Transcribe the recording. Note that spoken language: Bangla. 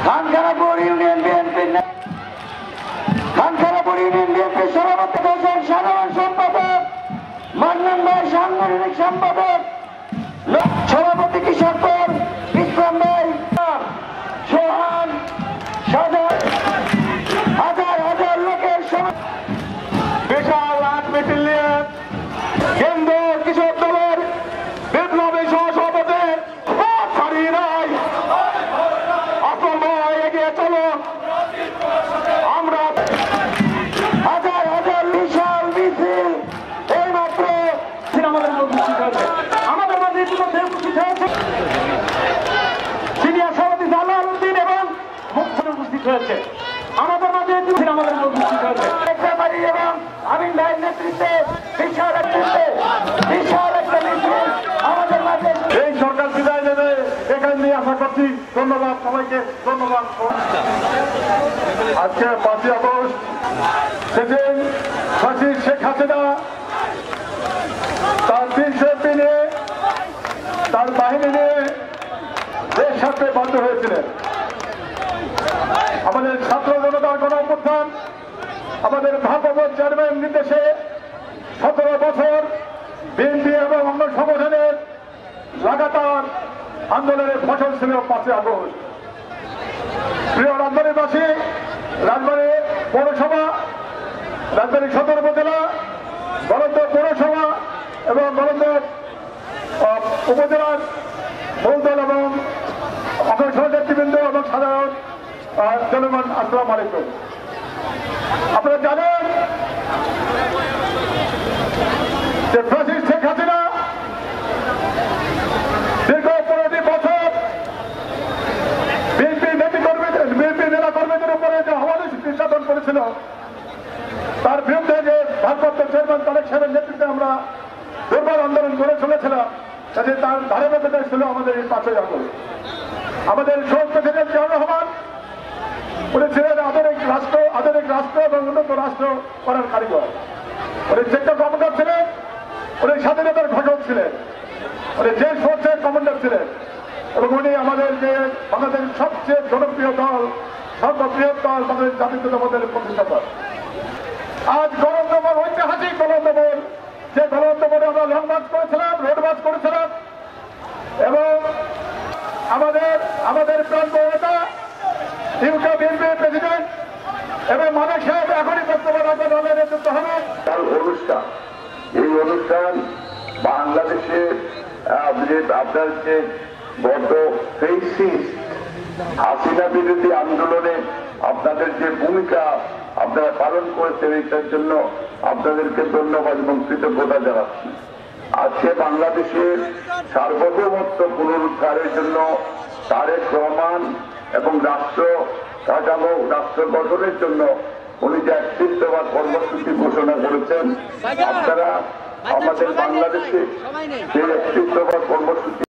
খানখানাপুর ইউনিয়ন বিএনপি সভাপতি সাধারণ সম্পাদক মান্নান ভাই, সাংগঠনিক সম্পাদক সভাপতি কিশোর ইসলাম ভাই, সোহান, হাজার হাজার লোকের বিশাল রাত মিছিল নিয়ে কেন্দ্র কৃষক দলের বিপ্লবী সহসভাপতি ছাড়িয়ে নাই। আসল ভাই এগিয়ে চলো, আমরা হাজার হাজার বিশাল মিছিল এইমাত্র আমাদের মাঝে ইতিমধ্যে উপস্থিত হয়েছে সিনিয়র সভাপতি জালাল উদ্দিন এবং মুখ্যমন্ত্রী উপস্থিত হয়েছে আমাদের মাঝে উপস্থিত হয়েছে এবং আমিন ভাইয়ের নেতৃত্বে বিশাল একটা মিছিল আমাদের মাঝে। এই সরকার বিদায় নেবে এখান নিয়ে আশা করছি। ধন্যবাদ সবাইকে, ধন্যবাদ। আজকে 5ই আগস্ট সেদিন ফাঁসির শেখ হাসিনা তার 300 এমপি নিয়ে তার বাহিনী নিয়ে দেশ ছাড়তে বাধ্য হয়েছিলেন। আমাদের ছাত্র জনতার গণ অভ্যুত্থান, আমাদের ভারপ্রাপ্ত চেয়ারম্যান নির্দেশে 17 বছর বিএনপি এবং অন্য সংগঠনের লাগাতার আন্দোলনের ফসল ছিল 5ই আগস্ট। প্রিয় রাজবাড়ীবাসী, রাজবাড়ী পৌরসভা, রাজবাড়ী সদর উপজেলা, বরন্দ পৌরসভা এবং বরন্দ উপজেলার মূলদল এবং সহযাত্রীবৃন্দ এবং সাধারণ জনগণ, আসসালামু আলাইকুম। আপনারা জানেন যে ফ্যাসিস্ট শেখ হাসিনা দীর্ঘ 15টি বছর বিএনপি নেতা কর্মীদের উপরে যে অমানুষ নির্যাতন করেছিল, তার বিরুদ্ধে যে ভারপ্রাপ্ত চেয়ারম্যান তারেক সাহেবের নেতৃত্বে আমরা দুর্বার আন্দোলন করে চলেছিলাম, কাজে তার ধারাবাহিকতা ছিল আমাদের এই 5ই আগস্ট। আমাদের শহীদ প্রেসিডেন্ট জিয়াউর রহমান উনি ছিলেন আধুনিক রাষ্ট্র এবং উন্নত রাষ্ট্র করার কারিগর। উনি সেক্টর কমান্ডার ছিলেন, উনি স্বাধীনতার ঘটক ছিলেন, উনি জেল ফোর্সের কমান্ডার ছিলেন এবং উনি আমাদের যে বাংলাদেশের সবচেয়ে জনপ্রিয় দল, সর্ববৃহৎ দল বাংলাদেশ জাতীয়তাবাদী দলের প্রতিষ্ঠাতা। আজ গণআন্দোলন, ঐতিহাসিক গণআন্দোলন, যে গণআন্দোলনে আমরা লং মার্চ করেছিলাম, রোড মার্চ করেছিলাম এবং আমাদের প্রান্ত নেতা ইউকে বিএনপির প্রেসিডেন্ট এবং মানিক সাহেব এখনই বর্তমান দলের নেতৃত্ব হবে। অনুষ্ঠান, এই অনুষ্ঠান বাংলাদেশে আপনার যে গত ফেসিস্ট হাসিনা বিরোধী আন্দোলনে আপনাদের যে ভূমিকা আপনারা পালন করেছেন, এটার জন্য আপনাদেরকে ধন্যবাদ এবং কৃতজ্ঞতা জানাচ্ছি। আজকে বাংলাদেশের সার্বভৌমত্ব পুনরুদ্ধারের জন্য তারেক রহমান এবং রাষ্ট্র কাঠামো, রাষ্ট্র গঠনের জন্য উনি যে একত্রিশদফা কর্মসূচি ঘোষণা করেছেন, আপনারা আমাদের বাংলাদেশে যে একত্রিশদফা কর্মসূচি